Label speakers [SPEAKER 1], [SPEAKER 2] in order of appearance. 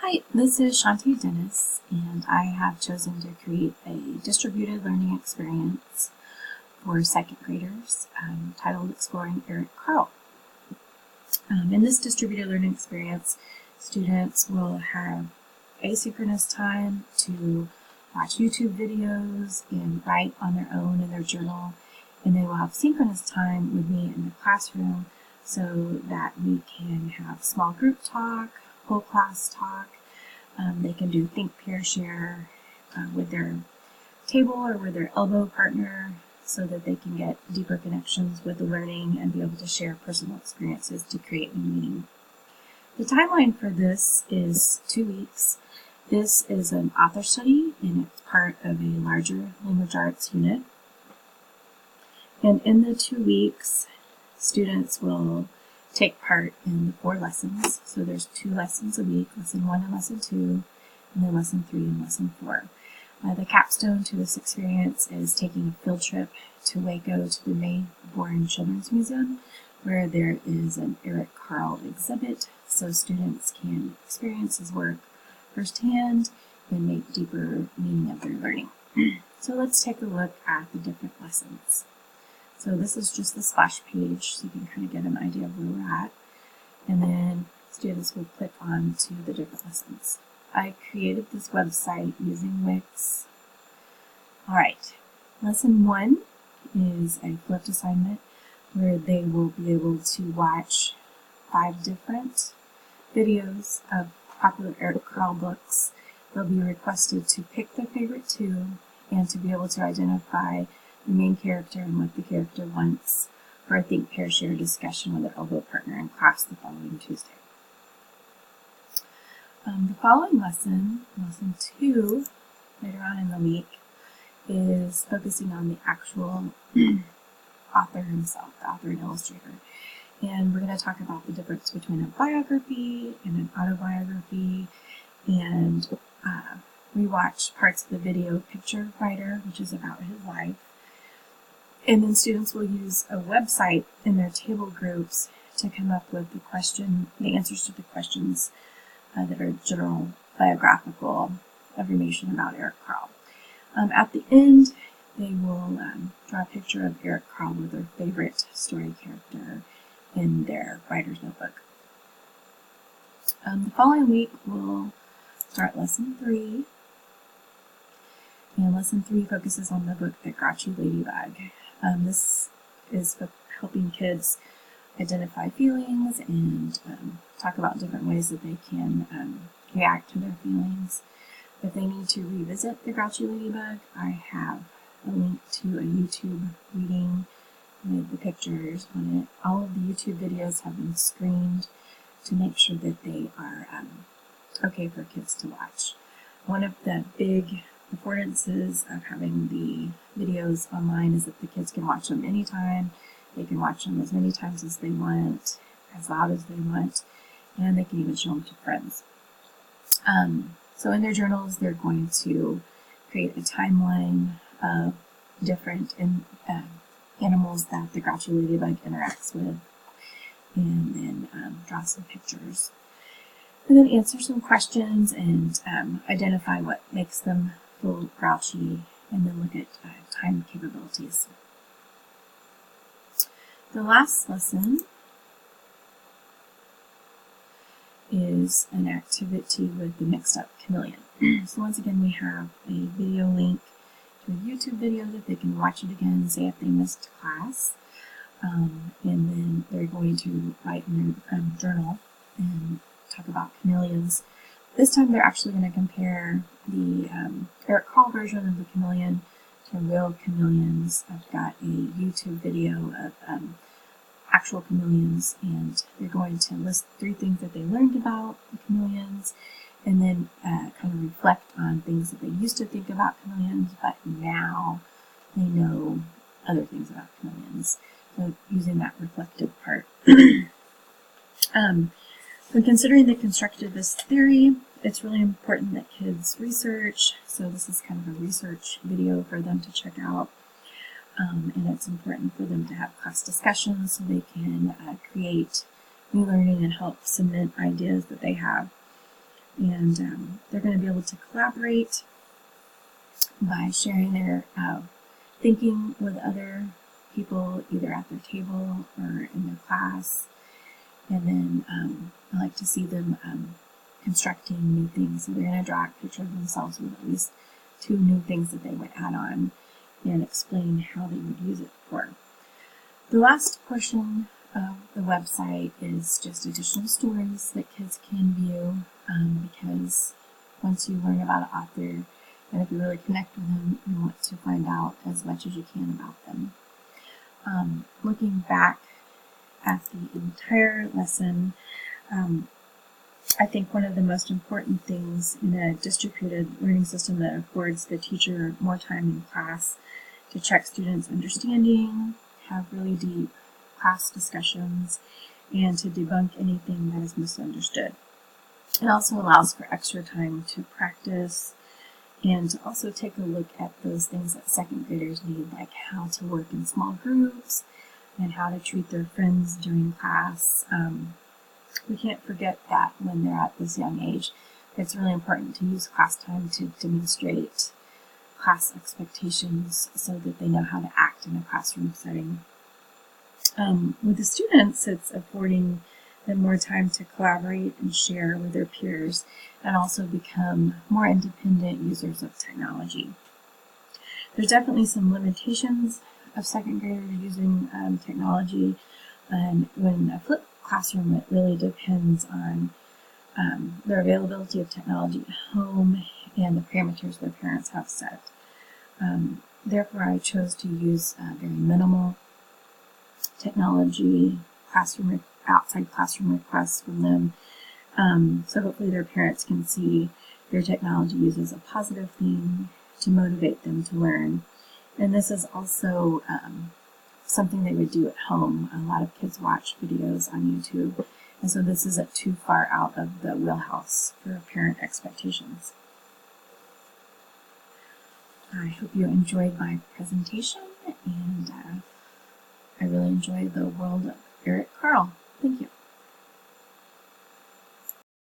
[SPEAKER 1] Hi, this is Chante and I have chosen to create a distributed learning experience for second graders titled Exploring Eric Carle. In this distributed learning experience, students will have asynchronous time to watch YouTube videos and write on their own in their journal, and they will have synchronous time with me in the classroom so that we can have small group talk, whole class talk. They can do think, pair, share with their table or with their elbow partner so that they can get deeper connections with the learning and be able to share personal experiences to create new meaning. The timeline for this is 2 weeks. This is an author study and it's part of a larger language arts unit. And in the 2 weeks, students will take part in the 4 lessons. So there's 2 lessons a week, lesson 1 and lesson 2, and then lesson 3 and lesson 4. The capstone to this experience is taking a field trip to Waco to the Mayborn Children's Museum, where there is an Eric Carle exhibit, so students can experience his work firsthand and make deeper meaning of their learning. So let's take a look at the different lessons. So this is just the splash page, so you can kind of get an idea of where we're at. And then students will click on to the different lessons. I created this website using Wix. All right, lesson 1 is a flipped assignment where they will be able to watch 5 different videos of popular Eric Carle books. They'll be requested to pick their favorite 2 and to be able to identify the main character and what the character wants for a think, pair, share discussion with their elbow partner in class the following Tuesday. The following lesson, lesson 2, later on in the week, is focusing on the actual author himself, the author and illustrator. And we're going to talk about the difference between a biography and an autobiography, and rewatch parts of the video Picture Writer, which is about his life. And then students will use a website in their table groups to come up with the answers to the questions that are general biographical information about Eric Carle. At the end, they will draw a picture of Eric Carle with their favorite story character in their writer's notebook. The following week, we'll start lesson 3. And lesson 3 focuses on the book, The Grouchy Ladybug. This is for helping kids identify feelings and talk about different ways that they can react to their feelings. If they need to revisit The Grouchy Ladybug, I have a link to a YouTube reading with the pictures on it. All of the YouTube videos have been screened to make sure that they are okay for kids to watch. One of the big affordances of having the videos online is that the kids can watch them anytime. They can watch them as many times as they want, as loud as they want, and they can even show them to friends. So in their journals, they're going to create a timeline of different animals that the Grouchy Ladybug interacts with, and then draw some pictures. And then answer some questions and identify what makes them feel grouchy, and then look at time capabilities. The last lesson is an activity with the mixed up chameleon. So once again, we have a video link to a YouTube video that they can watch it again, say if they missed class, and then they're going to write in their journal and talk about chameleons. This time they're actually going to compare the Eric Carle version of the chameleon to real chameleons. I've got a YouTube video of actual chameleons, and they're going to list 3 things that they learned about the chameleons, and then kind of reflect on things that they used to think about chameleons, but now they know other things about chameleons. So using that reflective part. When considering the constructivist theory, it's really important that kids research. So this is kind of a research video for them to check out. And it's important for them to have class discussions so they can create new learning and help cement ideas that they have. And they're going to be able to collaborate by sharing their thinking with other people, either at their table or in their class. And then I like to see them constructing new things. So they're going to draw a picture of themselves with at least 2 new things that they would add on and explain how they would use it for. The last portion of the website is just additional stories that kids can view, because once you learn about an author, and if you really connect with them, you want to find out as much as you can about them. Looking back at the entire lesson, I think one of the most important things in a distributed learning system that affords the teacher more time in class to check students' understanding, have really deep class discussions, and to debunk anything that is misunderstood. It also allows for extra time to practice and to also take a look at those things that second graders need, like how to work in small groups and how to treat their friends during class. We can't forget that when they're at this young age, it's really important to use class time to demonstrate class expectations so that they know how to act in a classroom setting. With the students, it's affording them more time to collaborate and share with their peers and also become more independent users of technology. There's definitely some limitations of second graders using technology, and when a flipped classroom, it really depends on their availability of technology at home and the parameters their parents have set. Therefore, I chose to use very minimal technology outside classroom requests from them. So hopefully their parents can see their technology use as a positive thing to motivate them to learn. And this is also something they would do at home. A lot of kids watch videos on YouTube, and so this isn't too far out of the wheelhouse for parent expectations. I hope you enjoyed my presentation, and I really enjoyed the world of Eric Carle. Thank you.